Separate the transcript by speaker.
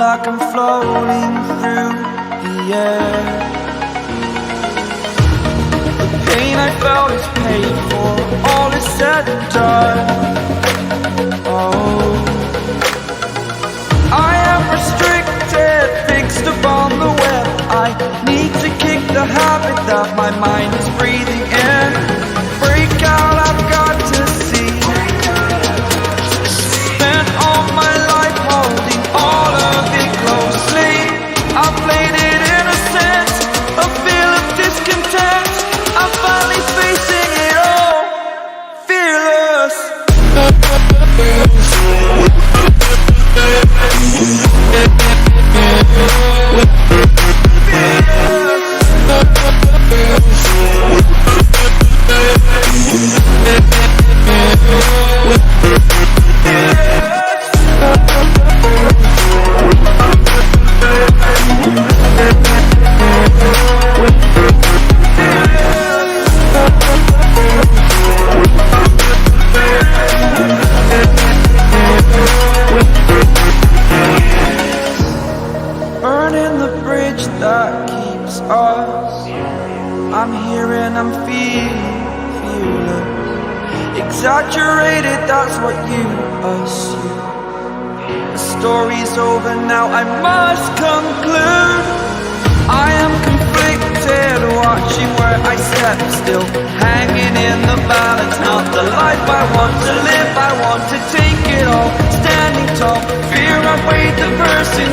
Speaker 1: like I'm floating through the air. The pain I felt is paid for, all is said and done. Oh, I am restricted, fixed upon the web. I need to kick the habit that my mind is breathing in. Break out, I've got to see. Spent all my life holding all of it closely. I played it innocent, a feel of discontent. I'm finally facing it all, fearless. Burning the bridge that keeps us. I'm here and I'm feeling exaggerated, that's what you assume. The story's over now, I must conclude. I am conflicted, watching where I step still, hanging in the balance. Not the life I want to live, I want to take it all. Standing tall, fear I weighed the person